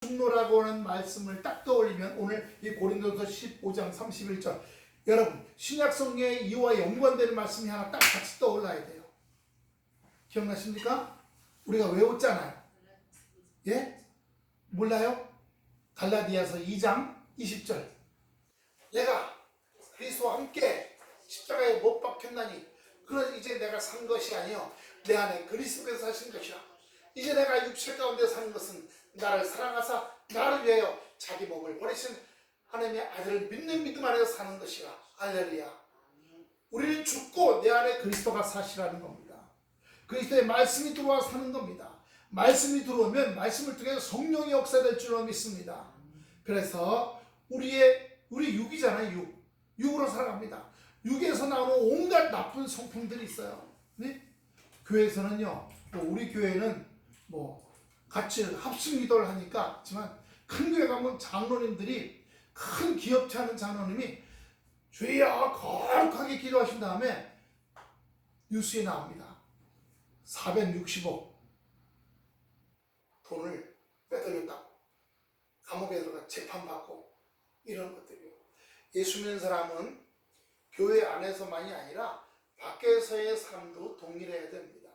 분노라고 하는 말씀을 딱 떠올리면 오늘 이 고린도서 15장 31절, 여러분 신약성경에 이와 연관되는 말씀이 하나 딱 같이 떠올라야 돼요. 기억나십니까? 우리가 외웠잖아요. 예? 몰라요? 갈라디아서 2장 20절, 내가 그리스도와 함께 십자가에 못 박혔나니 그는 이제 내가 산 것이 아니요 내 안에 그리스도께서 사신 것이라. 이제 내가 육체 가운데 사는 것은 나를 사랑하사 나를 위하여 자기 몸을 버리신 하나님의 아들을 믿는 믿음 안에서 사는 것이라. 할렐루야. 우리는 죽고 내 안에 그리스도가 사시라는 겁니다. 그리스도의 말씀이 들어와 사는 겁니다. 말씀이 들어오면 말씀을 통해서 성령이 역사될 줄로 믿습니다. 그래서 우리 육이잖아요. 육으로 살아갑니다. 육에서 나오는 온갖 나쁜 성품들이 있어요. 네? 교회에서는요, 우리 교회는 같이 합심 기도를 하니까, 하지만 큰 교회 가면 장로님들이, 큰 기업체 하는 장로님이 주여 거룩하게 기도하신 다음에 뉴스에 나옵니다. 460억 돈을 빼돌렸다고, 감옥에 들어가 재판받고, 이런 것들이요. 예수 믿는 사람은 교회 안에서만이 아니라 밖에서의 삶도 동일해야 됩니다.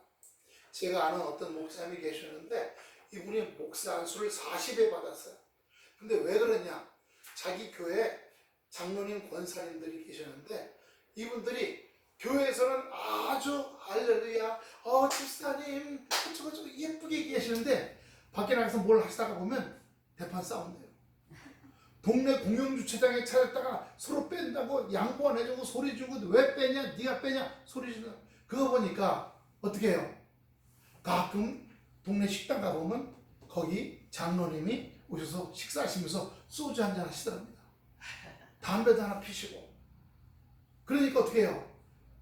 제가 아는 어떤 목사님이 계셨는데 이분이 목사 안수를 40회 받았어요. 근데 왜 그러냐? 자기 교회 장로님 권사님들이 계셨는데 이분들이 교회에서는 아주 할렐루야, 집사님 저거 예쁘게 계시는데 밖에 나가서 뭘 하시다가 보면 대판 싸운대요. 동네 공영주차장에 찾았다가 서로 뺀다고 양보 안 해주고 소리 주고, 왜 빼냐, 네가 빼냐 소리 지르. 그거 보니까 어떻게 해요? 가끔 동네 식당 가보면 거기 장로님이 오셔서 식사하시면서 소주 한잔 하시더랍니다. 담배도 하나 피시고. 그러니까 어떻게 해요?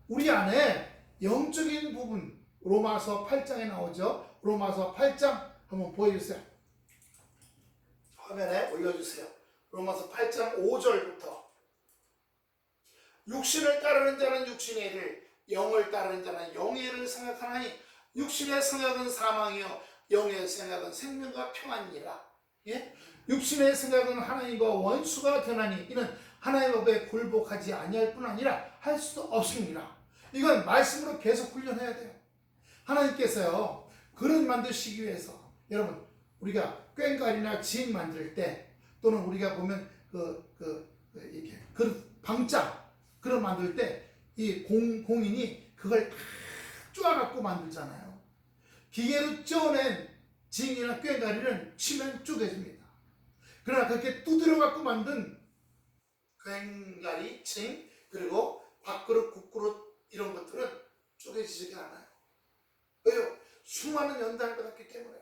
우리 안에 영적인 부분, 로마서 8장에 나오죠. 로마서 8장 한번 보여주세요. 화면에 올려주세요. 로마서 8장 5절부터, 육신을 따르는 자는 육신의 일을, 영을 따르는 자는 영의 일을 생각하나니 육신의 생각은 사망이요 영의 생각은 생명과 평안이니라. 예? 육신의 생각은 하나님과 원수가 되나니 이는 하나님의 법에 굴복하지 아니할 뿐 아니라 할 수도 없습니다. 이건 말씀으로 계속 훈련해야 돼요. 하나님께서요, 그릇 만드시기 위해서, 여러분 우리가 꽹과리나 진 만들 때, 또는 우리가 보면 이렇게 그릇 방자 그릇 만들 때 이 공인이 그걸 다 쪼아갖고 만들잖아요. 기계로 쪄낸 징이나 꽹과리는 치면 쪼개집니다. 그러나 그렇게 두드려갖고 만든 꽹과리, 징, 그리고 밥그릇, 국그릇 이런 것들은 쪼개지지가 않아요. 왜요? 수많은 연단을 받았기 때문에.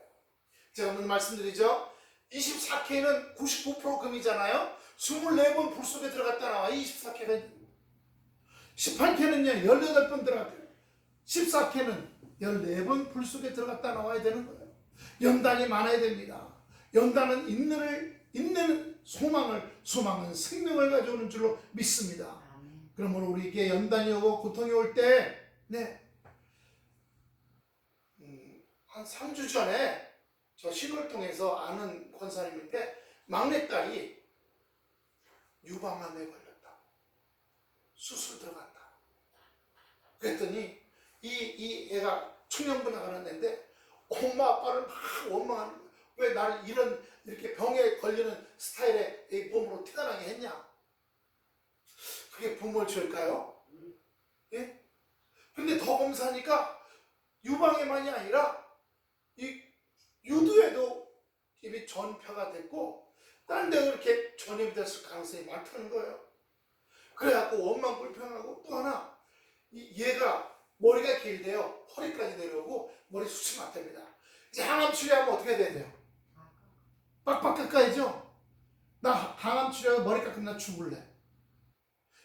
제가 오늘 말씀드리죠. 24K는 99% 금이잖아요. 24번 불 속에 들어갔다 나와. 24K는 18K는요 18번 들어갔대요. 14K는 14번 불 속에 들어갔다 나와야 되는 거예요. 연단이 많아야 됩니다. 연단은 인내는 소망은 생명을 가져오는 줄로 믿습니다. 그러므로 우리에게 연단이 오고 고통이 올 때, 한 3주 전에 저 신호를 통해서 아는 권사님인데 막내딸이 유방암에 걸렸다. 수술 들어간다. 그랬더니 이 애가 청년부 나가는 애인데 엄마 아빠를 막 원망하는 거야. 왜 나를 이렇게 병에 걸리는 스타일의 이 몸으로 태어나게 했냐? 그게 부모를 줄까요? 예? 근데 더 검사하니까 유방에만이 아니라 이 유두에도 입이 전파가 됐고 다른 데도 이렇게 전염이 됐을 가능성이 많다는 거예요. 그래갖고 원망 불평하고, 또 하나 얘가 머리가 길대요. 허리까지 내려오고 머리 숱이 많답니다. 이제 항암 치료하면 어떻게 해야 돼요? 빡빡 깎아야죠. 나 항암 치료하면 머리 깎으면 나 죽을래.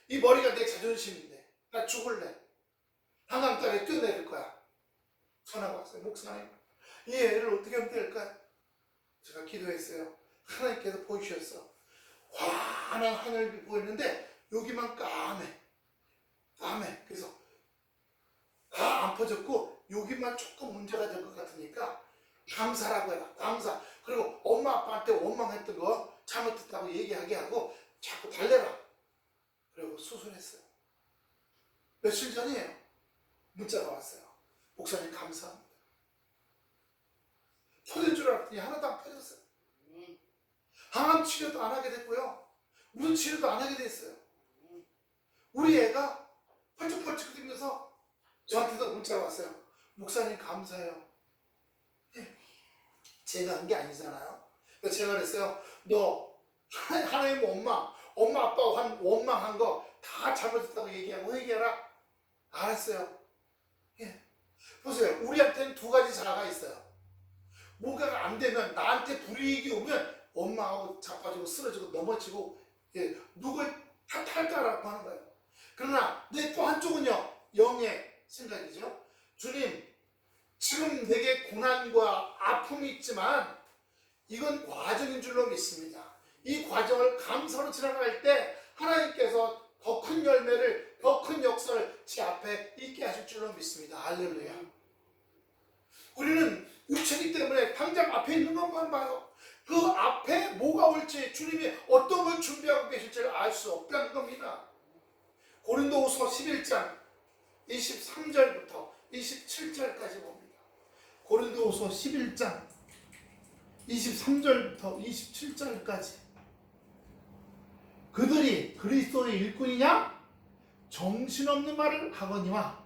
이 머리가 내 자존심인데 나 죽을래. 항암 따위에 뛰어내릴 거야. 전화가 왔어요. 목사님, 이 애를 어떻게 하면 될까요? 제가 기도했어요. 하나님께서 보이셨어. 환한 하늘이 보였는데 여기만 까매. 그래서 다 안 퍼졌고 여기만 조금 문제가 될 것 같으니까 감사라고 해라. 감사. 그리고 엄마 아빠한테 원망했던 거 잘못했다고 얘기하게 하고 자꾸 달래라. 그리고 수술했어요. 며칠 전이에요. 문자가 왔어요. 목사님 감사합니다. 터질 줄 알았더니 하나도 안 터졌어요. 항암 치료도 안 하게 됐고요. 우선 치료도 안 하게 됐어요. 우리 애가 펄쩍펄쩍 뛰면서 저한테도 문자가 왔어요. 목사님 감사해요. 제가 한 게 아니잖아요. 그래서 제가 그랬어요. 너 하나님 엄마 아빠가 원망한 거 다 잘못했다고 얘기하고 회개하라. 알았어요. 예. 보세요. 우리한테는 두 가지 자아가 있어요. 뭔가가 안 되면 나한테 불이익이 오면 엄마하고 자빠지고 쓰러지고 넘어지고 누굴 탓할까라고 하는 거예요. 그러나 내 또 한쪽은요. 영의 생각이죠. 주님 지금 내게 고난과 아픔이 있지만 이건 과정인 줄로 믿습니다. 이 과정을 감사로 지나갈 때 하나님께서 더 큰 열매를, 더 큰 역사를 제 앞에 있게 하실 줄로 믿습니다. 할렐루야. 우리는 육체이기 때문에 당장 앞에 있는 것만 봐요. 그 앞에 뭐가 올지 주님이 어떤 걸 준비하고 계실지를 알 수 없다는 겁니다. 고린도후서 11장 23절부터 27절까지 봅니다. 고린도후서 11장 23절부터 27절까지 그들이 그리스도의 일꾼이냐? 정신없는 말을 하거니와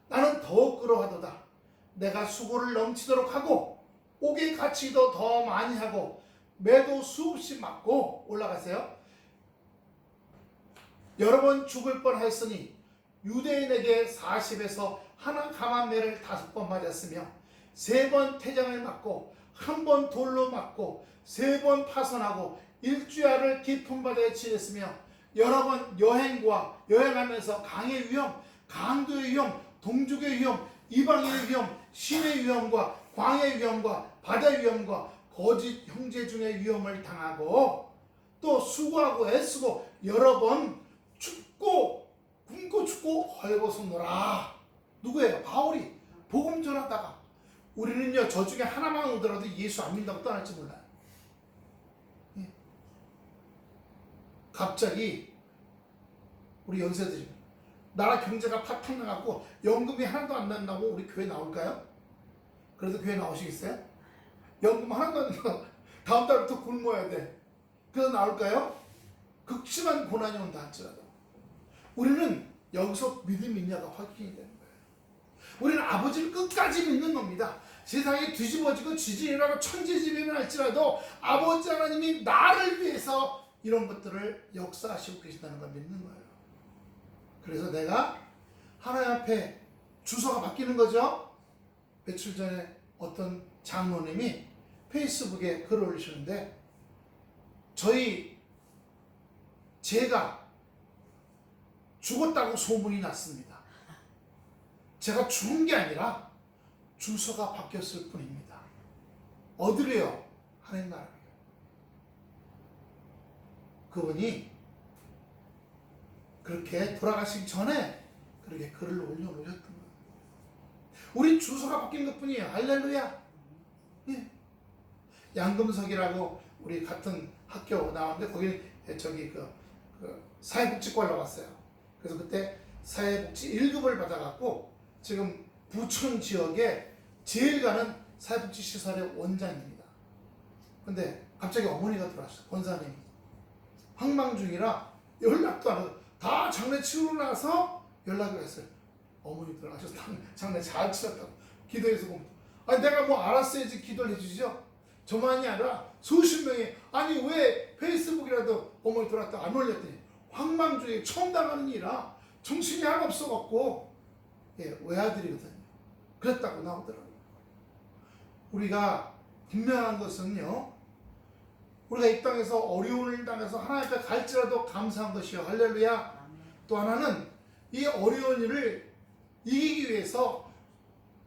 나는 더욱 그러하도다. 내가 수고를 넘치도록 하고 옥에 갇히기도 더 많이 하고 매도 수없이 맞고 올라가세요. 여러 번 죽을 뻔하였으니 유대인에게 40에서 하나 감한 매를 5번 맞았으며 3번 태장을 맞고 1번 돌로 맞고 3번 파선하고 일주야를 깊은 바다에 지냈으며 여러 번 여행하면서 강의 위험, 강도의 위험, 동족의 위험, 이방인의 위험, 신의 위험과 광의 위험과 바다의 위험과 거짓 형제 중의 위험을 당하고 또 수고하고 애쓰고 여러 번 춥고 굶고 춥고 헐벗었노라. 누구예요? 바울이 복음 전하다가 우리는요 저 중에 하나만 오더라도 예수 안 믿는다고 떠날지 몰라요. 갑자기 우리 연세들이 나라 경제가 파탄 나갖고 연금이 하나도 안 난다고 우리 교회 나올까요? 그래도 교회 나오시겠어요? 연금 하나도 안 난다고 다음 달부터 굶어야 돼. 그래서 나올까요? 극심한 고난이 온다 할지라도 우리는 여기서 믿음이 있냐가 확인이 되는 거예요. 우리는 아버지를 끝까지 믿는 겁니다. 세상이 뒤집어지고 지진이 일어나고 천지지변이 날지라도 아버지 하나님이 나를 위해서 이런 것들을 역사하시고 계신다는 걸 믿는 거예요. 그래서 내가 하나님 앞에 주소가 바뀌는 거죠. 며칠 전에 어떤 장로님이 페이스북에 글을 올리시는데 제가 죽었다고 소문이 났습니다. 제가 죽은 게 아니라 주소가 바뀌었을 뿐입니다. 어디로요? 하나님 나라로요. 그분이 그렇게 돌아가시기 전에 그렇게 글을 올려놓으셨던 거예요. 우리 주소가 바뀐 것 뿐이에요. 할렐루야. 예. 양금석이라고 우리 같은 학교 나왔는데 거기 저기 사회복지과로 갔어요. 그래서 그때 사회복지 1급을 받아갖고 지금 부천 지역에 제일 가는 사회복지시설의 원장입니다. 근데 갑자기 어머니가 들어왔어요. 권사님이. 황망 중이라 연락도 안 하고 다 장례 치르고 나서 연락이 왔어요. 어머니 들어가셔서 장례 잘 치렀다고 기도해서 보면 아니 내가 뭐 알았어야지 기도를 해주시죠. 저만이 아니라 수십 명이 아니 왜 페이스북이라도 어머니 들어왔다 안 올렸더니 황망 중에 처음 당하는 일이라 정신이 하나 없어갖고 외아들이거든요. 그랬다고 나오더라고요. 우리가 분명한 것은요. 우리가 이 땅에서 어려움을 당해서 하나님 앞에 갈지라도 감사한 것이요. 할렐루야. 또 하나는 이 어려운 일을 이기기 위해서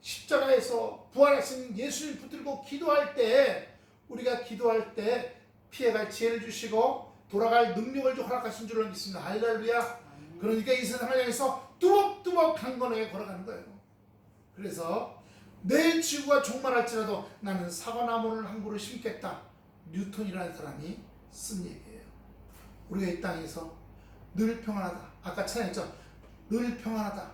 십자가에서 부활하신 예수님 붙들고 기도할 때 우리가 기도할 때 피해갈 지혜를 주시고 돌아갈 능력을 허락하신 줄로 믿습니다. 할렐루야. 그러니까 이 세상을 향해서 뚜벅뚜벅 강건하게 걸어가는 거예요. 그래서 내일 지구가 종말할지라도 나는 사과나무를 한 그루 심겠다. 뉴턴이라는 사람이 쓴 얘기예요. 우리가 이 땅에서 늘 평안하다. 아까 찬양했죠. 늘 평안하다.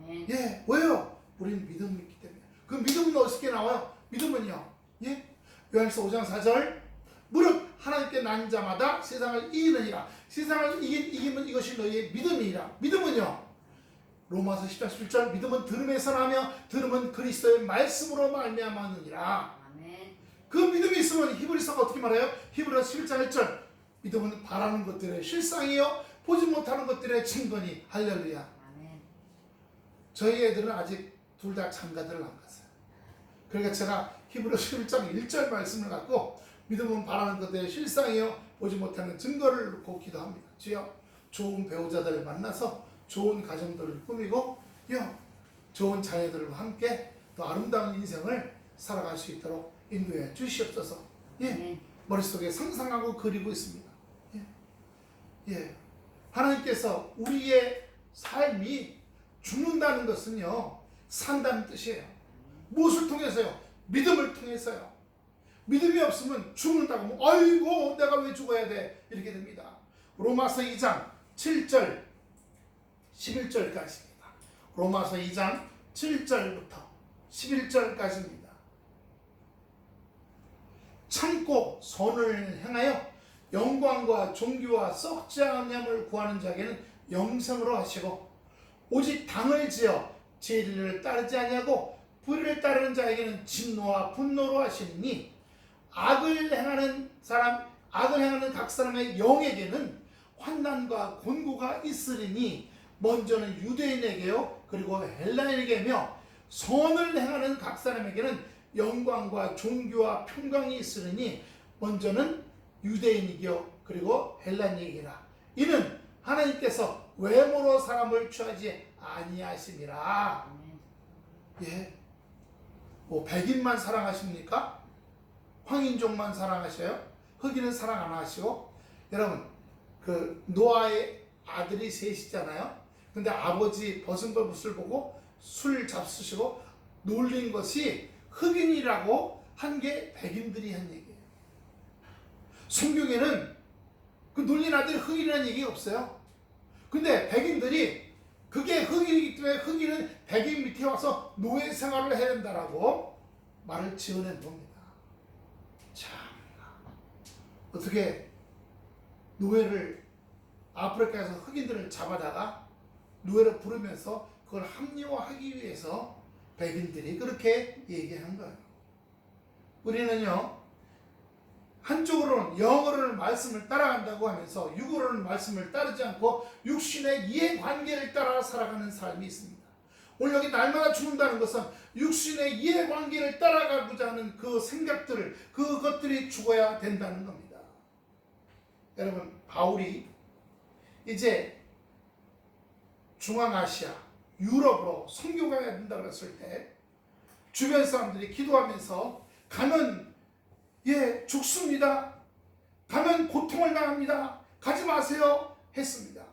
아멘. 예, 왜요? 우리는 믿음이 있기 때문에. 그 믿음은 어떻게 나와요? 믿음은요. 예? 요한일서 5장 4절. 무릇 하나님께 난 자마다 세상을 이기느니라. 세상을 이기면 이것이 너희의 믿음이라. 믿음은요. 로마서 10장 11절. 믿음은 들음에서 나며 들음은 그리스도의 말씀으로 말미암았느니라. 아멘. 그 믿음이 있으면 히브리서가 어떻게 말해요? 히브리서 11장 1절. 믿음은 바라는 것들의 실상이요 보지 못하는 것들의 증거니. 할렐루야. 아멘. 저희 애들은 아직 둘 다 장가들을 안 갔어요. 그러니까 제가 히브리서 11장 1절 말씀을 갖고 믿음은 바라는 것들의 실상이요 보지 못하는 증거를 놓고 기도합니다. 주여, 좋은 배우자들을 만나서 좋은 가정들을 꾸미고 좋은 자녀들과 함께 더 아름다운 인생을 살아갈 수 있도록 인도해 주시옵소서. 예, 머릿속에 상상하고 그리고 있습니다. 예, 하나님께서 우리의 삶이 죽는다는 것은요 산다는 뜻이에요. 무엇을 통해서요? 믿음을 통해서요. 믿음이 없으면 죽는다고 하면 아이고 내가 왜 죽어야 돼? 이렇게 됩니다. 로마서 2장 7절 11절까지입니다. 로마서 2장 7절부터 11절까지입니다. 참고 선을 행하여 영광과 존귀와 썩지 않음을 구하는 자에게는 영생으로 하시고 오직 당을 지어 진리를 따르지 아니하고 불의를 따르는 자에게는 진노와 분노로 하시니 악을 행하는 각 사람의 영에게는 환난과 곤고가 있으리니 먼저는 유대인에게요 그리고 헬라인에게며 선을 행하는 각 사람에게는 영광과 존귀와 평강이 있으리니 먼저는 유대인이요 그리고 헬라인에게라. 이는 하나님께서 외모로 사람을 취하지 아니하심이라. 예, 뭐 백인만 사랑하십니까? 황인종만 사랑하셔요? 흑인은 사랑 안 하시고. 여러분 그 노아의 아들이 셋이잖아요. 근데 아버지 버선거붓을 보고 술 잡수시고 놀린 것이 흑인이라고 한 게 백인들이 한 얘기예요. 성경에는 그 놀린 아들이 흑인이라는 얘기가 없어요. 근데 백인들이 그게 흑인이기 때문에 흑인은 백인 밑에 와서 노예 생활을 해야 된다라고 말을 지어낸 겁니다. 참, 어떻게 노예를 아프리카에서 흑인들을 잡아다가 노예를 부르면서 그걸 합리화하기 위해서 백인들이 그렇게 얘기한 거예요. 우리는요 한쪽으로는 영어로는 말씀을 따라간다고 하면서 육으로는 말씀을 따르지 않고 육신의 이해관계를 따라 살아가는 삶이 있습니다. 오늘 여기 날마다 죽는다는 것은 육신의 이해관계를 따라가고자 하는 그 생각들을 그것들이 죽어야 된다는 겁니다. 여러분 바울이 이제 중앙아시아 유럽으로 선교가야 된다고 했을 때 주변 사람들이 기도하면서 가면 죽습니다. 가면 고통을 당합니다. 가지 마세요 했습니다.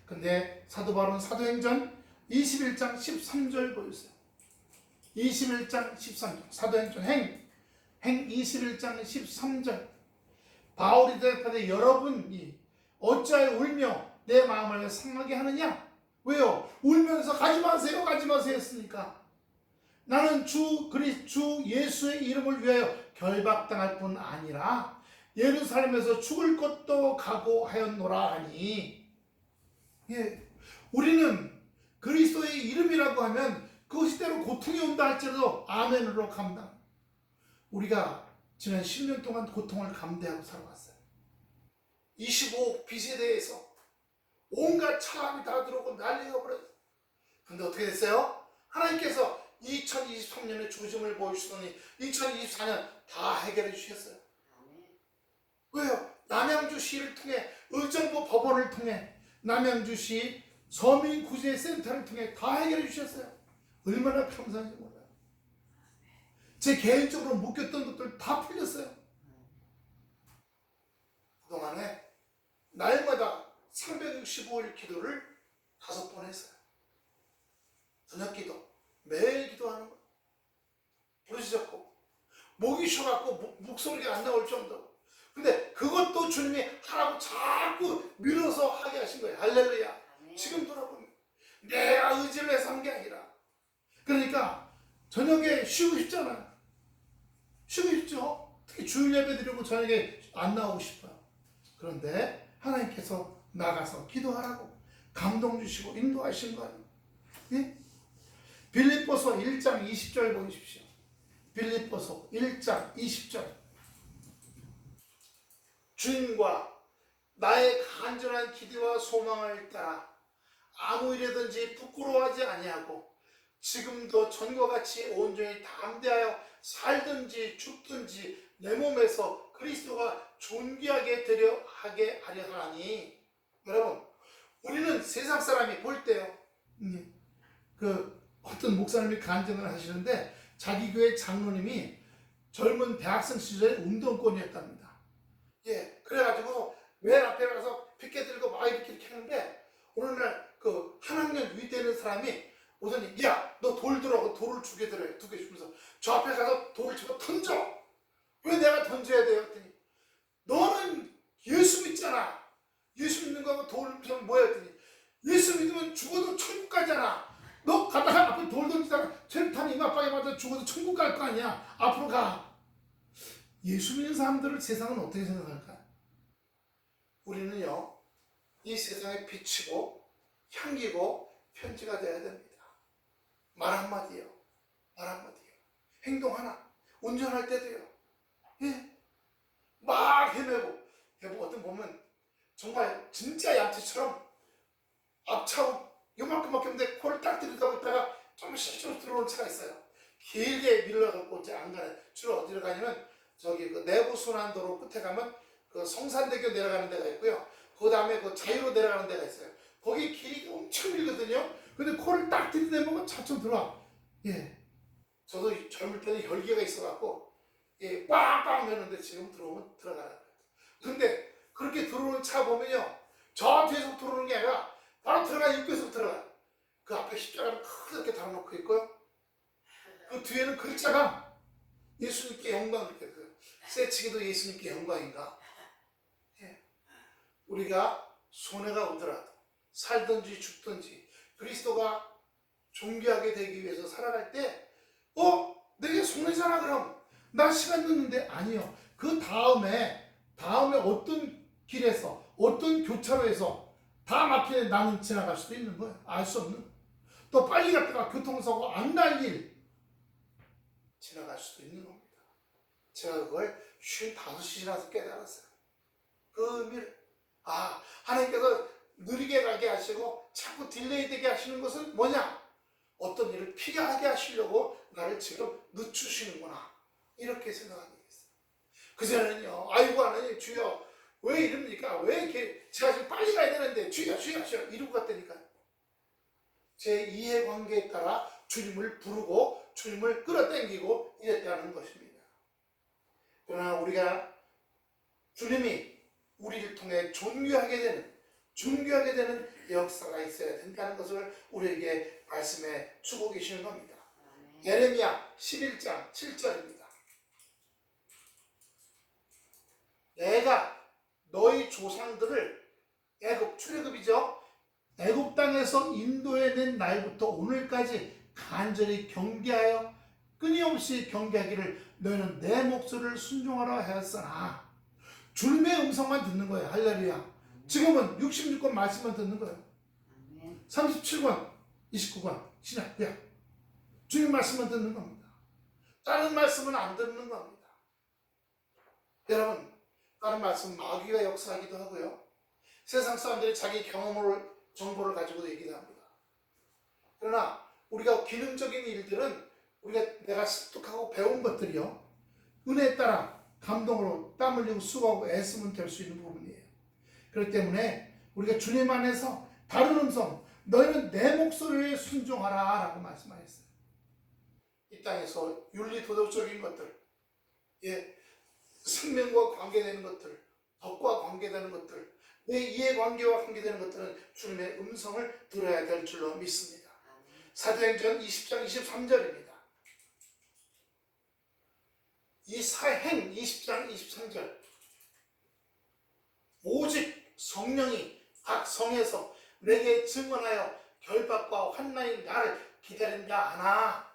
근데 사도 바울은 사도행전 21장 13절 보여주세요. 21장 13절 사도행전 행 21장 13절 바울이 대답하되 여러분이 어찌하여 울며 내 마음을 상하게 하느냐? 왜요? 울면서 가지 마세요 했으니까. 나는 주 예수의 이름을 위하여 결박당할 뿐 아니라 예루살렘에서 죽을 것도 각오하였노라 하니. 우리는 그리스도의 이름이라고 하면 그것이 때로 고통이 온다 할지라도 아멘으로 감당. 우리가 지난 10년 동안 고통을 감대하고 살아왔어요. 25억 빚에 대해서 온갖 차압이 다 들어오고 난리가 벌어졌어요. 근데 어떻게 됐어요? 하나님께서 2023년에 조짐을 보여주시더니 2024년 다 해결해 주셨어요. 왜요? 남양주시를 통해 의정부 법원을 통해 남양주시 서민구제센터를 통해 다 해결해 주셨어요. 얼마나 감사한지 몰라요. 제 개인적으로 묶였던 것들 다 풀렸어요. 그동안에 날마다 365일 기도를 5번 했어요. 저녁 기도 매일 기도하는 거. 그 주님이 하라고 자꾸 밀어서 하게 하신 거예요. 할렐루야. 지금 돌아보면 내가 의지를 해서 한 게 아니라, 그러니까 저녁에 쉬고 싶잖아요. 쉬고 싶죠. 특히 주일 예배 드리고 저녁에 안 나오고 싶어요. 그런데 하나님께서 나가서 기도하라고 감동 주시고 인도하신 거예요. 예? 빌립보서 1장 20절 보십시오. 빌립보서 1장 20절. 주님과 나의 간절한 기대와 소망을 따라 아무 일에든지 부끄러워하지 아니하고 지금도 전과 같이 온전히 담대하여 살든지 죽든지 내 몸에서 그리스도가 존귀하게 되려 하게 하려 하나니. 여러분, 우리는 세상 사람이 볼 때요, 어떤 목사님이 간증을 하시는데 자기 교회 장로님이 젊은 대학생 시절에 운동권이었답니다. 예, 그래가지고 맨 앞에 가서 피켓 들고 막 이렇게 하는데 어느 날 그 한 학년 위 되는 사람이 오더니, 야, 너 돌 들어. 돌을 두 개 들어요. 두 개 주면서 저 앞에 가서 돌을 집어 던져. 왜 내가 던져야 돼요? 했더니, 너는 예수 믿잖아. 예수 믿는 거하고 돌을 주면 뭐야? 했더니, 예수 믿으면 죽어도 천국 가잖아. 너 가다가 앞에 돌 던지다가 철탄 이마빵에 맞아 죽어도 천국 갈 거 아니야. 앞으로 가. 예수 믿는 사람들을 세상은 어떻게 생각할까? 우리는요, 이 세상에 비치고 향기고 편지가 돼야 됩니다. 말 한마디요. 말 한마디요. 행동 하나. 운전할 때도요. 예? 막 헤매고 어떤 보면 정말 진짜 얌체처럼 앞차고 요만큼밖에 없는데 코를 딱 들이다 보다가 좀 실수로 들어오는 차가 있어요. 길게 밀러갖고 이제 안 가네. 주로 어디로 가냐면 저기 그 내부순환도로 끝에 가면 그 성산대교 내려가는 데가 있고요. 그 다음에 그 자유로 내려가는 데가 있어요. 거기 길이 엄청 길거든요. 근데 코를 딱 들이대면 차처럼 들어와. 예. 저도 젊을 때는 혈기가 있어갖고 예, 빵빵 매는데 지금 들어오면 들어가는 거예요. 근데 그렇게 들어오는 차 보면요, 저 뒤에서 들어오는 게 아니라 바로 들어가 입구에서 들어가. 그 앞에 십자가를 크게 달아놓고 있고요. 그 뒤에는 글자가 예수님께 영광, 이렇게 새치기도 예수님께 영광인가. 예. 우리가 손해가 오더라도 살든지 죽든지 그리스도가 존귀하게 되기 위해서 살아갈 때, 내게 손해잖아 그럼. 나 시간 늦는데. 아니요. 그 다음에 어떤 길에서 어떤 교차로에서 다 막히는 나는 지나갈 수도 있는 거예요. 알 수 없는. 또 빨리 갔다가 교통사고 안 날 일 지나갈 수도 있는 겁니다. 제가 그걸 55시 지나서 깨달았어요. 그 의미를. 하나님께서 느리게 가게 하시고 자꾸 딜레이 되게 하시는 것은 뭐냐? 어떤 일을 피게 하게 하시려고 나를 지금 늦추시는구나. 이렇게 생각하게 됐어요. 그전에는요, 아이고 하나님 주여 왜 이럽니까? 왜 이렇게 제가 지금 빨리 가야 되는데 주여 이러고 갔다니까. 제 이해관계에 따라 주님을 부르고 주님을 끌어당기고 이랬다는 것입니다. 그러나 우리가 주님이 우리를 통해 존귀하게 되는 역사가 있어야 된다는 것을 우리에게 말씀해 주고 계시는 겁니다. 예레미야 11장 7절입니다. 내가 너희 조상들을 출애굽이죠. 애굽 땅에서 인도해낸 날부터 오늘까지 간절히 경계하여 끊임없이 경계하기를 너희는 내 목소리를 순종하라 하였으나. 주님의 음성만 듣는 거예요. 할렐루야. 지금은 66권 말씀만 듣는 거예요. 37권 29권 신약구약 주님 말씀만 듣는 겁니다. 다른 말씀은 안 듣는 겁니다. 여러분, 다른 말씀 마귀가 역사하기도 하고요, 세상 사람들이 자기 정보를 가지고도 얘기도 합니다. 그러나 우리가 기능적인 일들은 내가 습득하고 배운 것들이요, 은혜에 따라 감동으로 땀 흘리고 수고하고 애쓰면 될 수 있는 부분이에요. 그렇기 때문에 우리가 주님 안에서 다른 음성, 너희는 내 목소리에 순종하라 라고 말씀하셨어요. 이 땅에서 윤리 도덕적인 것들, 생명과 관계되는 것들, 법과 관계되는 것들, 내 이해관계와 관계되는 것들은 주님의 음성을 들어야 될 줄로 믿습니다. 사도행전 20장 23절입니다. 이 사행 20장 23절. 성령이 각 성에서 내게 증언하여 결박과 환난이 나를 기다린다 하나.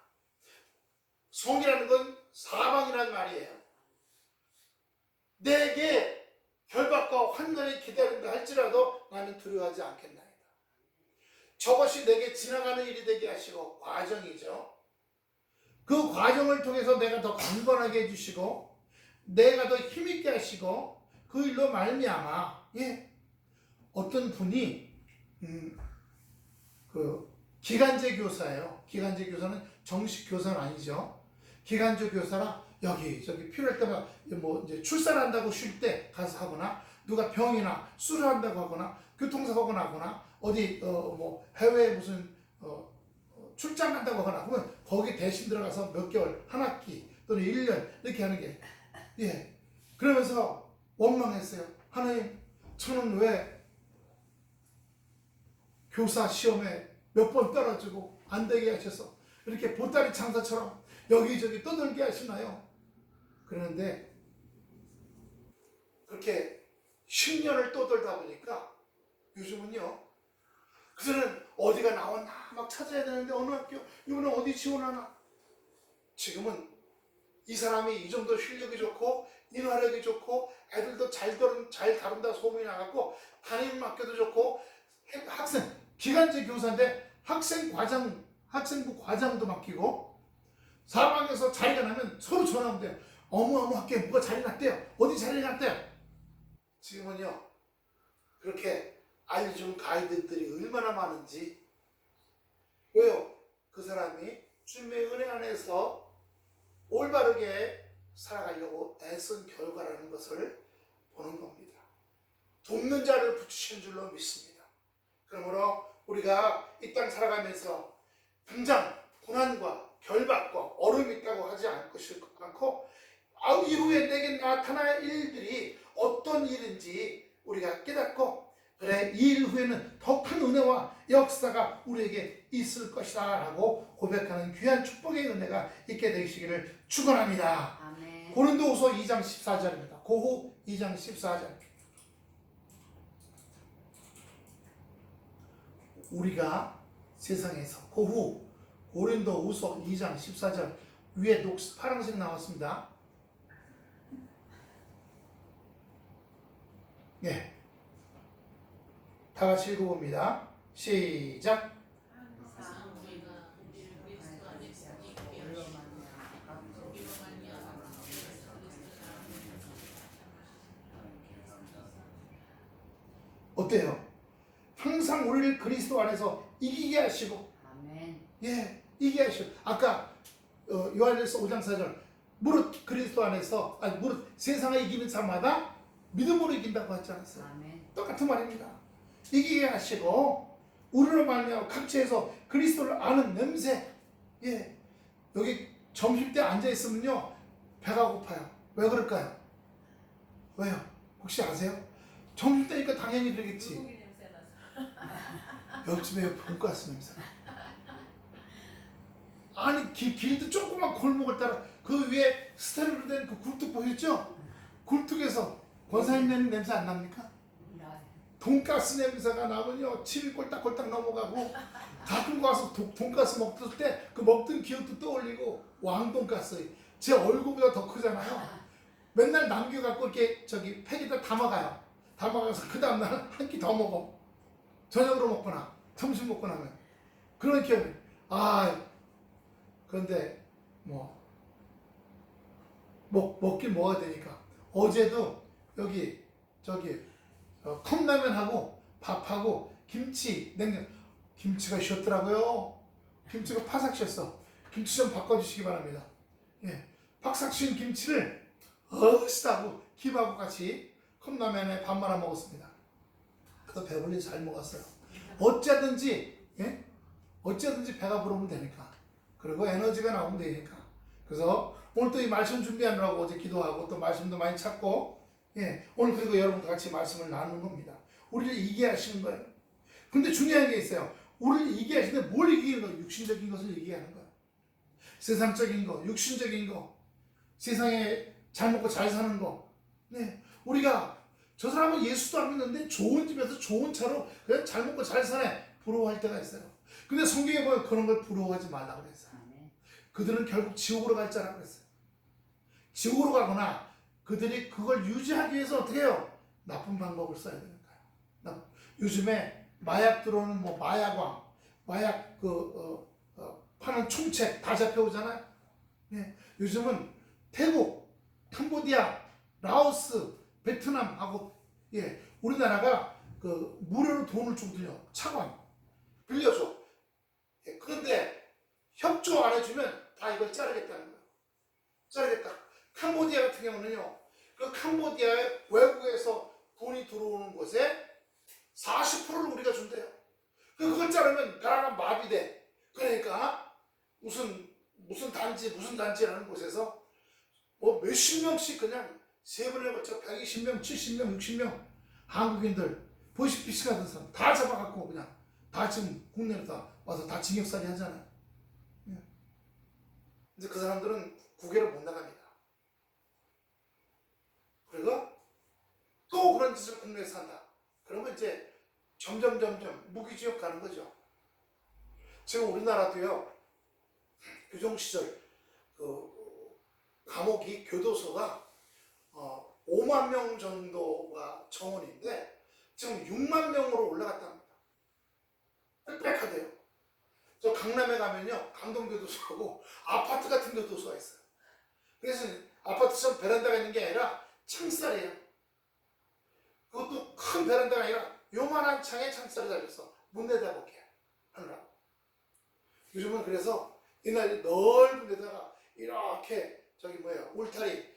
성이라는 건 사방이란 말이에요. 내게 결박과 환난이 기다린다 할지라도 나는 두려워하지 않겠나이다. 저것이 내게 지나가는 일이 되게 하시고, 과정이죠. 그 과정을 통해서 내가 더 강건하게 해주시고, 내가 더 힘있게 하시고, 그 일로 말미암아 어떤 분이 그 기간제 교사예요. 기간제 교사는 정식 교사는 아니죠. 기간제 교사라 여기 저기 필요할 때마다 뭐 이제 출산한다고 쉴 때 가서 하거나, 누가 병이나 술을 한다고 하거나, 교통사고가 나거나, 어디 뭐 해외에 무슨 출장 간다고 하거나 그러면 거기 대신 들어가서 몇 개월, 한 학기 또는 1년 이렇게 하는 게, 그러면서 원망했어요. 하나님, 저는 왜 교사 시험에 몇 번 떨어지고 안 되게 하셔서 이렇게 보따리 장사처럼 여기저기 떠들게 하시나요? 그런데 그렇게 10년을 떠들다 보니까 요즘은요, 그전에는 어디가 나왔나 막 찾아야 되는데 어느 학교, 이번에 어디 지원하나. 지금은 이 사람이 이 정도 실력이 좋고 인화력이 좋고 애들도 잘 다룬다 소문이 나갖고 담임학교도 좋고, 학생 기간제 교사인데 학생부 과장도 맡기고, 사방에서 자리가 나면 서로 전화하면 돼요. 어머 학교에 뭐가 자리 났대요. 어디 자리 났대요. 지금은요, 그렇게 알려준 가이드들이 얼마나 많은지. 왜요? 그 사람이 주님의 은혜 안에서 올바르게 살아가려고 애쓴 결과라는 것을 보는 겁니다. 돕는 자를 붙이신 줄로 믿습니다. 그러므로 우리가 이 땅 살아가면서 당장 고난과 결박과 어려움이 있다고 하지 않고, 이후에 내게 나타날 일들이 어떤 일인지 우리가 깨닫고, 그래, 이 일 후에는 더 큰 은혜와 역사가 우리에게 있을 것이다 라고 고백하는 귀한 축복의 은혜가 있게 되시기를 축원합니다. 아멘. 고린도후서 2장 14절입니다. 고후 2장 14절. 우리가 세상에서, 고후 고린도후서 2장 14절 위에 파란색 나왔습니다. 다 같이 읽어봅니다. 시작. 어때요? 항상 우리를 그리스도 안에서 이기게 하시고, 아멘. 이기게 하시고, 아까 요한일서 5장 4절 무릇 그리스도 안에서, 무릇 세상을 이기는 자마다 믿음으로 이긴다고 하지 않았어요? 아멘. 똑같은 말입니다. 이기게 하시고, 우리로 말미암아 각처에서 그리스도를 아는 냄새. 여기 점심때 앉아 있으면요 배가 고파요. 왜 그럴까요? 왜요? 혹시 아세요? 점심때니까 당연히 그러겠지. 옆집에 돈가스 냄새. 아니 길도 조그만 골목을 따라 그 위에 스테레오로 된 그 굴뚝 보셨죠? 굴뚝에서 권사님 내는 냄새 안 납니까? 돈가스 냄새가 나면요 침이 꼴딱꼴딱 넘어가고, 가끔 가서 돈가스 먹을 때 그 먹던 기억도 떠올리고, 왕돈가스 제 얼굴보다 더 크잖아요. 맨날 남겨갖고 이렇게 저기 팩에다 담아가요. 담아가서 그 다음날 한 끼 더 먹어. 저녁으로 먹거나 점심 먹고 나면. 그런 기억이. 그런데 먹긴 먹어야 되니까. 어제도 여기 저기 컵라면하고 밥하고 김치 냉면, 김치가 쉬었더라고요. 김치가 파삭 쉬었어. 김치 좀 바꿔주시기 바랍니다. 팍삭 쉰 김치를 으시다고 김하고 같이 컵라면에 밥 말아 먹었습니다. 그래서 배불리 잘 먹었어요. 어쩌든지 배가 부르면 되니까. 그리고 에너지가 나오면 되니까. 그래서 오늘 또 이 말씀 준비하느라고 어제 기도하고 또 말씀도 많이 찾고, 오늘 그리고 여러분과 같이 말씀을 나누는 겁니다. 우리를 이기게 하시는 거예요. 근데 중요한 게 있어요. 우리를 이기게 하시는데 뭘 이기는 거예요? 육신적인 것을 이기게 하는 거예요. 세상적인 거, 육신적인 거, 세상에 잘 먹고 잘 사는 거. 우리가 저 사람은 예수도 안 믿는데 좋은 집에서 좋은 차로 그냥 잘 먹고 잘 사네. 부러워할 때가 있어요. 근데 성경에 보면 그런 걸 부러워하지 말라고 그랬어요. 그들은 결국 지옥으로 갈 자라고 그랬어요. 지옥으로 가거나 그들이 그걸 유지하기 위해서 어떻게 해요? 나쁜 방법을 써야 되는 거예요. 요즘에 마약 들어오는 뭐 마약왕, 마약 파는 총책 다 잡혀오잖아요. 예. 요즘은 태국, 캄보디아, 라오스, 베트남하고 우리나라가 무료로 돈을 주거든요. 차관 빌려줘. 그런데 협조 안 해주면 다 이걸 자르겠다는 거예요. 자르겠다. 캄보디아 같은 경우는요. 그 캄보디아의 외국에서 돈이 들어오는 곳에 40%를 우리가 준대요. 그걸 자르면 나라가 마비돼. 그러니까 무슨 단지라는 곳에서 뭐 몇십 명씩 그냥 세 번에 걸쳐 120명, 70명, 60명 한국인들 보이스피시 같은 사람 다 잡아갖고 그냥 다 지금 국내로 다 와서 다 징역살이 하잖아요. 근데 그 사람들은 국외로 못 나갑니다. 그리고 또 그런 짓을 국내에서 한다. 그러면 이제 점점 무기지역 가는 거죠. 지금 우리나라도요. 교정시절 감옥이 교도소가 5만 명 정도가 정원인데 지금 6만 명으로 올라갔다 합니다. 빽빽하대요. 저 강남에 가면요. 강동교도소하고 아파트 같은 교도소가 있어요. 그래서 아파트처럼 베란다가 있는 게 아니라 창살이에요. 그것도 큰 베란다가 아니라 요만한 창에 창살을 달려서 문 내다보게 하느라고. 요즘은 그래서 이날 넓은 데다가 이렇게 울타리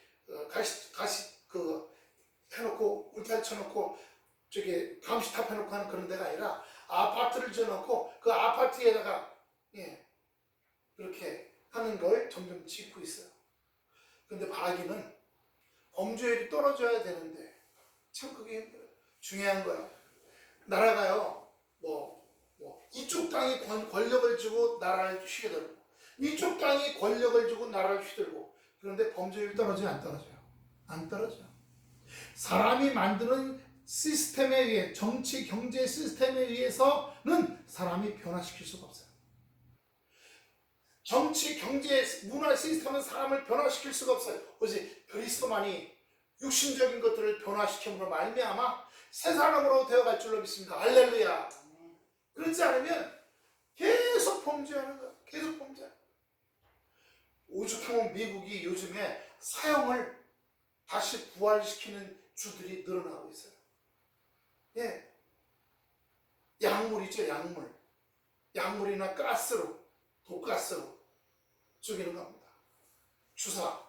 가시 해놓고 울타리 쳐놓고 저기 감시탑 해놓고 하는 그런 데가 아니라 아파트를 지어놓고 그 아파트에다가 그렇게 하는 걸 점점 짓고 있어요. 근데 바라기는 범죄율이 떨어져야 되는데 참 그게 힘들어요. 중요한 거야. 나라가요 이쪽 땅이 권력을 주고 나라를 휘두르고 이쪽 땅이 권력을 주고 나라를 휘두르고 그런데 범죄율이 떨어져요? 안 떨어져요? 안 떨어져요. 사람이 만드는 시스템에 의해 정치 경제 시스템에 의해서는 사람이 변화시킬 수가 없어요. 정치 경제 문화 시스템은 사람을 변화시킬 수가 없어요. 오직 그리스도만이 육신적인 것들을 변화시킴으로 말미암아 새 사람으로 되어갈 줄로 믿습니다. 할렐루야. 그렇지 않으면 계속 범죄하는 거야. 계속 범죄. 오죽하면 미국이 요즘에 사형을 다시 부활시키는 주들이 늘어나고 있어요. 약물이죠, 약물. 약물이나 가스로, 독가스로 죽이는 겁니다. 주사,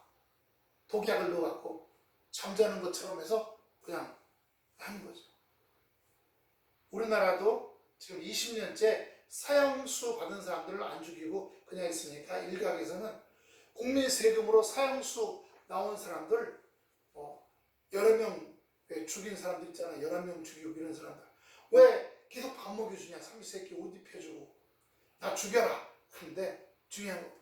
독약을 넣어갖고 잠자는 것처럼 해서 그냥 하는 거죠. 우리나라도 지금 20년째 사형수 받은 사람들을 안 죽이고 그냥 있으니까 일각에서는 국민 세금으로 사형수 나온 사람들 여러 명 죽인 사람들 있잖아요. 11명 죽이고 이런 사람들 왜 계속 밥 먹여주냐. 삼시세끼 옷 입혀주고 다 죽여라. 근데 중요한 거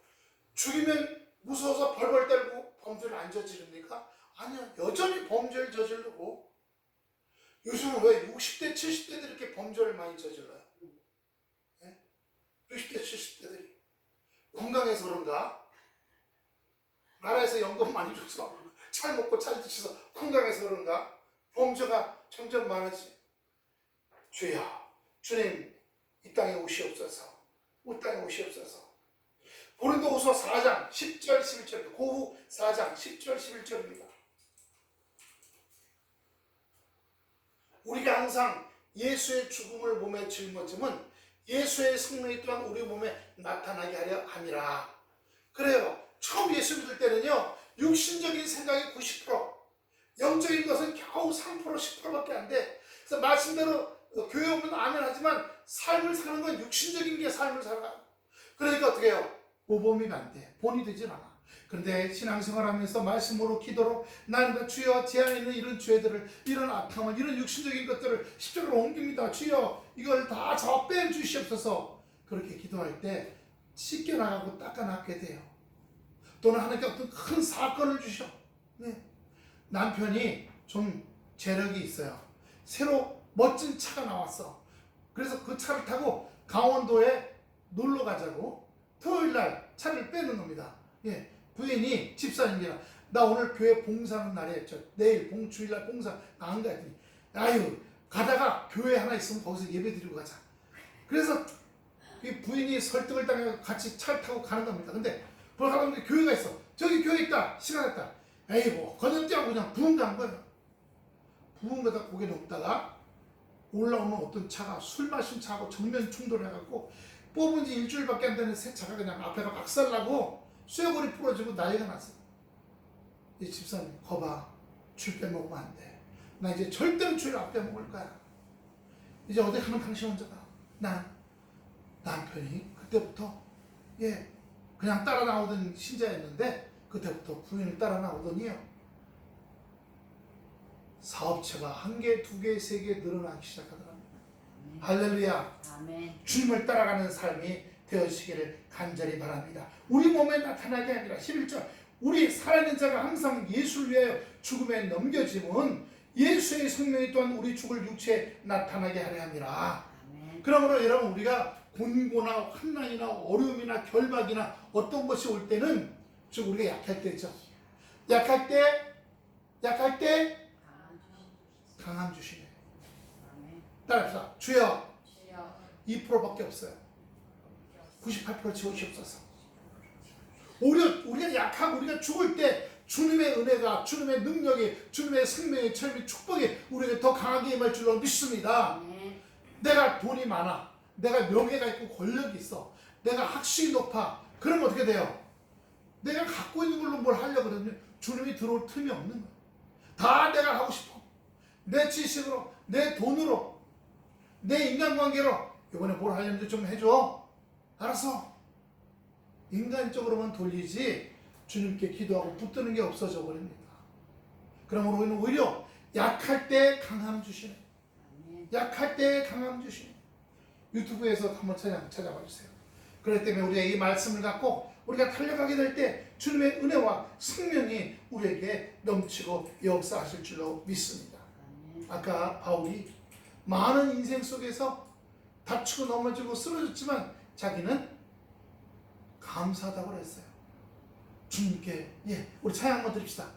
죽이면 무서워서 벌벌 떨고 범죄를 안 저지릅니까? 아니요. 여전히 범죄를 저지르고 요즘은 왜 60대 70대들이 이렇게 범죄를 많이 저질러요? 60대 70대들이 건강해서 그런가? 나라에서 연금 많이 줘서 잘 먹고 잘 드셔서 건강해서 그런가? 범죄가 점점 많아지. 주여, 주님 이 땅에 오시옵소서. 이 땅에 오시옵소서. 고린도후서 4장 10절 11절 고후 4장 10절 11절입니다. 우리가 항상 예수의 죽음을 몸에 짊어짐은 예수의 성령이 또한 우리 몸에 나타나게 하려 함이라. 그래요. 처음 예수 믿을 때는요. 육신적인 생각이 90%, 영적인 것은 겨우 3%, 10%밖에 안 돼. 그래서 말씀대로 교회 오면 아멘 하지만 삶을 사는 건 육신적인 게 삶을 살아가. 그러니까 어떻게 해요? 모범이가 안 돼. 본이 되질 않아. 그런데 신앙생활하면서 말씀으로 기도로 나는 주여 제 안에 있는 이런 죄들을 이런 악함을 이런 육신적인 것들을 십자가로 옮깁니다. 주여 이걸 다 빼 주시옵소서. 그렇게 기도할 때 씻겨나가고 닦아나게 돼요. 또는 하나님께 어떤 큰 사건을 주셔. 남편이 좀 재력이 있어요. 새로 멋진 차가 나왔어. 그래서 그 차를 타고 강원도에 놀러 가자고 토요일 날 차를 빼는 겁니다. 예, 부인이 집사님이라 나 오늘 교회 봉사하는 날이에요. 내일 주일날 봉사 안 가더니 아유 가다가 교회 하나 있으면 거기서 예배 드리고 가자. 그래서 이 부인이 설득을 당해서 같이 차를 타고 가는 겁니다. 근데 그걸 가다 보니 교회가 있어. 저기 교회 있다. 시간 했다. 에이 뭐 거저뛰고 그냥 부흥 간 거예요. 부흥 가다 고개 높다가 올라오면 어떤 차가 술 마신 차하고 정면 충돌해갖고 뽑은 지 일주일밖에 안 되는 새 차가 그냥 앞에가 박살나고 쇠고리 부러지고 난리가 났어. 이 집사님 거봐 줄 빼먹으면 안 돼. 나 이제 절대로 줄 안 빼먹을 거야. 이제 어디 가면 당신 혼자 가. 난 남편이 그때부터 그냥 따라 나오던 신자였는데 그때부터 부인을 따라 나오더니요 사업체가 1개, 2개, 3개 늘어나기 시작하더랍니다. 할렐루야. 아멘. 주님을 따라가는 삶이 되어지기를 간절히 바랍니다. 우리 몸에 나타나게 아니라 11절 우리 살아있는 자가 항상 예수를 위하여 죽음에 넘겨짐은 예수의 생명이 또한 우리 죽을 육체에 나타나게 하려 함이라. 아멘. 그러므로 여러분 우리가 곤고나 환난이나 어려움이나 결박이나 어떤 것이 올 때는 즉 우리가 약할 때죠. 약할 때 강함 주시네. 아멘. 따라합시다. 주여 주여 2%밖에 없어요. 98% 채우시옵소서. 오히려 우리가 약하고 우리가 죽을 때 주님의 은혜가 주님의 능력이 주님의 생명의 체험이 축복이 우리에게 더 강하게 임할 줄로 믿습니다. 아멘. 내가 돈이 많아. 내가 명예가 있고 권력이 있어. 내가 학식이 높아. 그러면 어떻게 돼요? 내가 갖고 있는 걸로 뭘 하려고 그러면 주님이 들어올 틈이 없는 거야. 다 내가 하고 싶어. 내 지식으로, 내 돈으로, 내 인간관계로 이번에 뭘 하려는지 좀 해줘. 알았어. 인간적으로만 돌리지 주님께 기도하고 붙드는 게 없어져 버립니다. 그러므로 우리는 오히려 약할 때 강함 주시네. 약할 때 강함 주시네. 유튜브에서 한번 찾아봐 주세요. 그렇기 때문에 우리가 이 말씀을 갖고 우리가 달려가게 될 때 주님의 은혜와 생명이 우리에게 넘치고 역사하실 줄로 믿습니다. 아까 바울이 많은 인생 속에서 다치고 넘어지고 쓰러졌지만 자기는 감사하다고 그랬어요. 주님께 우리 찬양 한번 드립시다.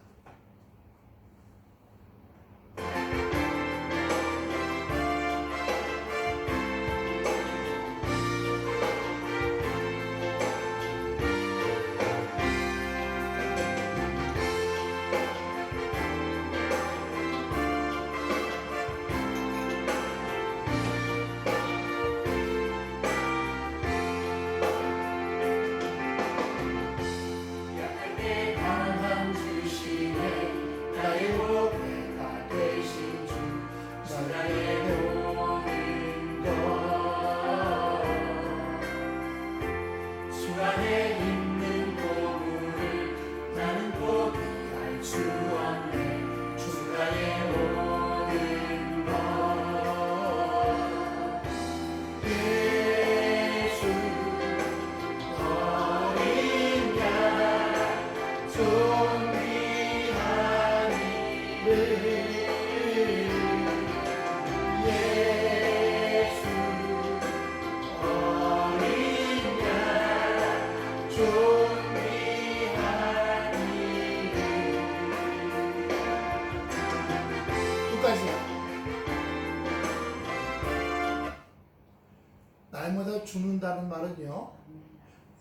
날마다 죽는다는 말은요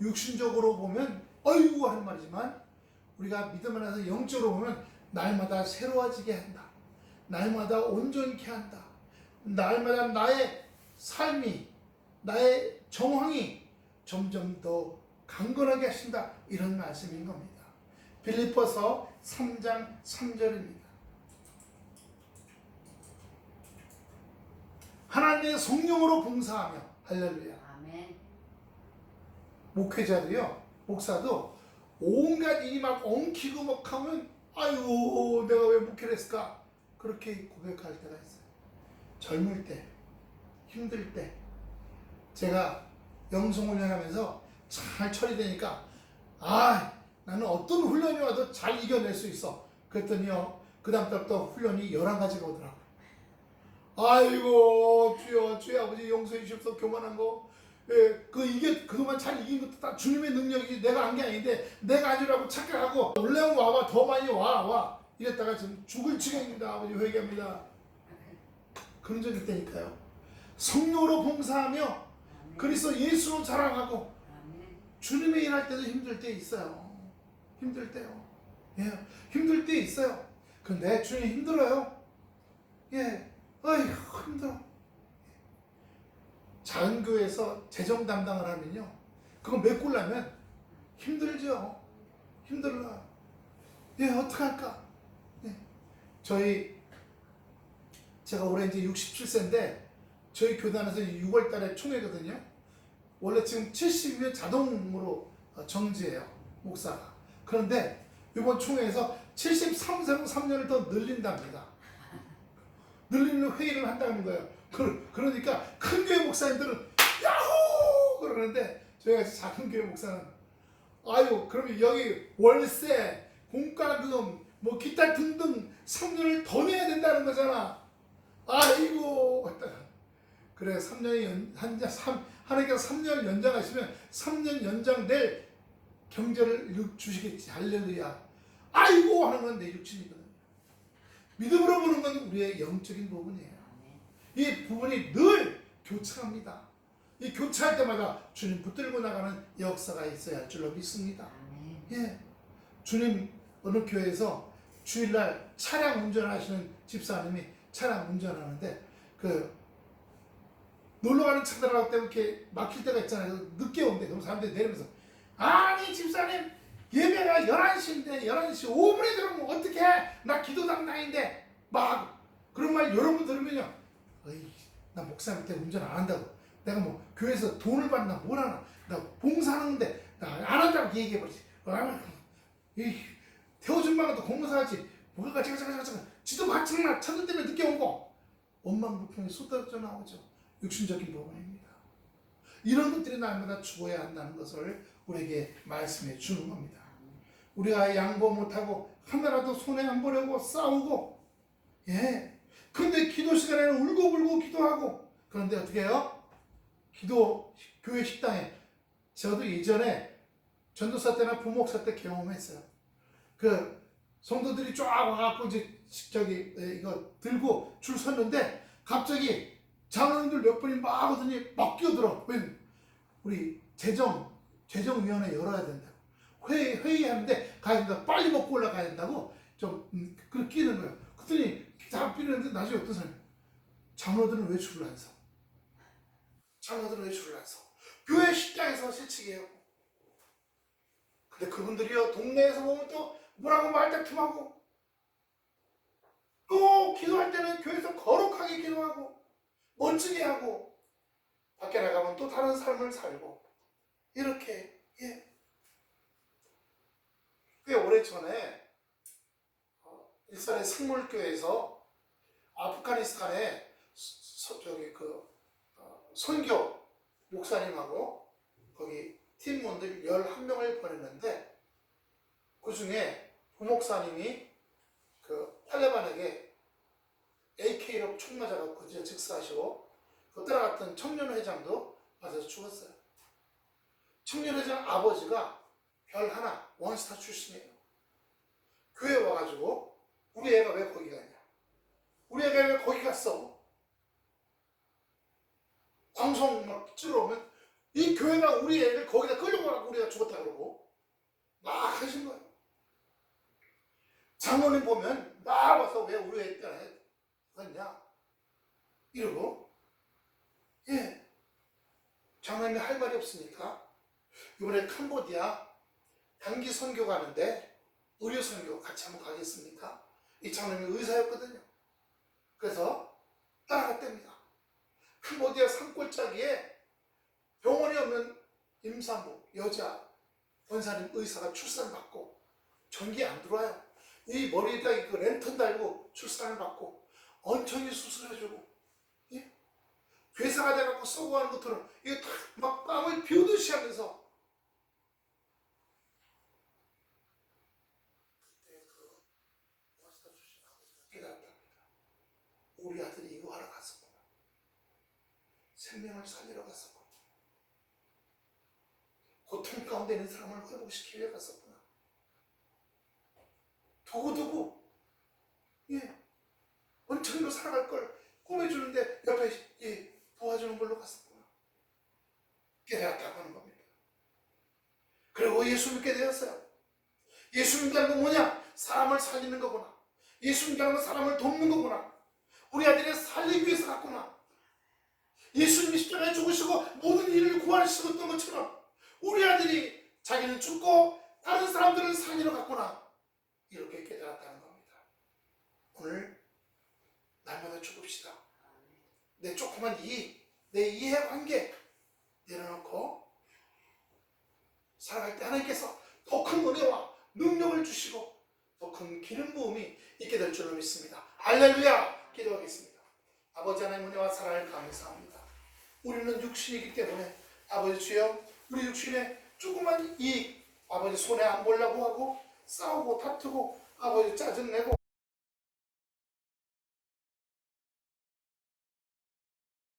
육신적으로 보면 어이구 하는 말이지만 우리가 믿음 안에서 영적으로 보면 날마다 새로워지게 한다. 날마다 온전케 한다. 날마다 나의 삶이 나의 정황이 점점 더 강건하게 하신다. 이런 말씀인 겁니다. 빌립보서 3장 3절입니다. 하나님의 성령으로 봉사하며 할렐루야. 아멘. 목회자도요, 목사도 온갖 일이 막 엉키고 막 하면 아이고 내가 왜 목회를 했을까? 그렇게 고백할 때가 있어요. 젊을 때, 힘들 때 제가 영성훈련하면서 잘 처리되니까 나는 어떤 훈련이 와도 잘 이겨낼 수 있어. 그랬더니요 그 다음 달부터 훈련이 11가지가 오더라고요. 아이고 주여 주의 아버지 용서해 주십시오. 교만한 거. 예, 이게 그동안 잘 이긴 것도 다 주님의 능력이지 내가 한 게 아닌데 내가 아니라고 착각하고 원래는 와봐 더 많이 와 이랬다가 지금 죽을 지경입니다. 아버지 회개합니다. 그런 적이 있다니까요. 성령으로 봉사하며 그리스도 예수로 자랑하고 주님의 일할 때도 힘들 때 있어요. 힘들 때요. 예, 힘들 때 있어요. 근데 주님 힘들어요. 예, 어이구 힘들어. 작은 교회에서 재정 담당을 하면요, 그거 메꾸려면 힘들죠. 힘들어요. 예, 어떡할까? 예. 제가 올해 이제 67세인데 저희 교단에서 6월 달에 총회거든요. 원래 지금 70이면 자동으로 정지해요, 목사가. 그런데 이번 총회에서 73세로 3년을 더 늘린답니다. 늘리는 회의를 한다는 거예요. 그러니까 큰 교회 목사님들은 야호! 그러는데 저희가 작은 교회 목사는 아유 그러면 여기 월세, 공과금, 뭐 기타 등등 3년을 더 내야 된다는 거잖아. 아이고 그래 3년이 하나님께서 3년 연장하시면 3년 연장될 경제를 주시겠지. 할렐루야. 아이고 하는 건 내 육신이거든요. 믿음으로 보는 건 우리의 영적인 부분이에요. 이 부분이 늘 교차합니다. 이 교차할 때마다 주님 붙들고 나가는 역사가 있어야 할 줄로 믿습니다. 예, 주님 어느 교회에서 주일날 차량 운전하시는 집사님이 차량 운전하는데 놀러가는 차들하고 때문에 이렇게 막힐 때가 있잖아요. 늦게 온대. 그럼 사람들이 내리면서 아니 집사님 예배가 11시인데 11시 5분에 들어오면 어떡해? 나 기도 담당인데 막 그런 말 여러분 들으면요, 어이, 나 목사님한테 운전 안 한다고. 내가 뭐 교회에서 돈을 받나 뭘 하나. 나 봉사하는데 나 안 한다고 얘기해버리지. 태워준 방도 공사하지. 뭐가 지도 같은 차들 때문에 늦게 온 거. 원망불평이 쏟아져 나오죠. 육신적인 부분입니다. 이런 것들이 날마다 죽어야 한다는 것을 우리에게 말씀해 주는 겁니다. 우리가 양보 못하고 하나라도 손해 안 보려고 싸우고, 예. 근데 기도 시간에는 울고불고 기도하고, 그런데 어떻게 해요? 교회 식당에, 저도 예전에 전도사 때나 부목사 때 경험했어요. 성도들이 쫙 와갖고 이제 이거 들고 줄 섰는데 갑자기 장로님들 몇 분이 막 오더니 막 끼어들어. 우리 재정위원회 열어야 된다고. 회의하는데 가야 된다고. 빨리 먹고 올라가야 된다고. 그렇게 끼는 거예요. 그랬더니 다 끼는데 나중에 어떤 사람이 장로들은 왜 줄을 안 서? 장로들은 왜 줄을 안 서? 교회 식당에서 실칙해요. 근데 그분들이요, 동네에서 보면 또 뭐라고 말다툼하고, 또 기도할 때는 교회에서 거룩하게 기도하고 멋지게 하고, 밖에 나가면 또 다른 삶을 살고, 이렇게. 예. 꽤 오래전에 일산의 생물교회에서 아프가니스탄에 선교 목사님하고 거기 팀원들 11명을 보냈는데, 그 중에 부목사님이 탈레반에게 AK로 총 맞아갖고 즉사하시고, 그 따라갔던 청년회장도 맞아서 죽었어요. 청년회장 아버지가 별 하나 원스타 출신이에요. 교회 와가지고 우리 애가 왜 거기 갔냐? 우리 애가 왜 거기 갔어? 방송 막 찌르면 이 교회가 우리 애를 거기다 끌려가고 우리가 죽었다 그러고 막 하신 거예요. 장로님 보면 막 와서 왜 우리 애 때문에 갔냐? 이러고, 예. 장로님이 할 말이 없으니까 이번에 캄보디아 단기 선교 가는데 의료 선교 같이 한번 가겠습니까? 이 장로님이 의사였거든요. 그래서 따라갔답니다. 캄보디아 산골짜기에 병원에 오면 임산부, 여자, 권사님 의사가 출산 받고 전기 안 들어와요. 이 머리에다 랜턴 달고 출산을 받고 엉청이 수술해주고, 예? 괴사가 돼갖고 썩어가는 것처럼 이게 막 땀을 비우듯이 하면서, 그때 원스타 출신하고 아들이 이거 하러 갔었구나. 생명을 살리러 갔었구나. 고통 가운데 있는 사람을 회복시키려 위해 갔었구나. 두고두고 원천으로 살아갈 걸 꾸며주는데 옆에 도와주는 걸로 갔었구나. 깨달았다고 하는 겁니다. 그리고 예수 믿게 되었어요. 예수 믿는 건 뭐냐? 사람을 살리는 거구나. 예수 믿는 건 사람을 돕는 거구나. 우리 아들이 살리기 위해서 갔구나. 예수님이 십자가에 죽으시고 모든 일을 구하시었던 것처럼 우리 아들이 자기는 죽고 다른 사람들을 살리러 갔구나. 이렇게 깨달았다는 겁니다. 오늘 날마다 죽읍시다. 내 조그만 이익, 내 이해관계 내려놓고 살아갈 때 하나님께서 더 큰 은혜와 능력을 주시고 더 큰 기름 부음이 있게 될 줄로 믿습니다. 할렐루야! 기도하겠습니다. 아버지 하나님 은혜와 사랑을 감사합니다. 우리는 육신이기 때문에 아버지 주여 우리 육신에 조그만 이익 아버지 손에 안 보려고 하고 싸우고 다투고 아버지 짜증내고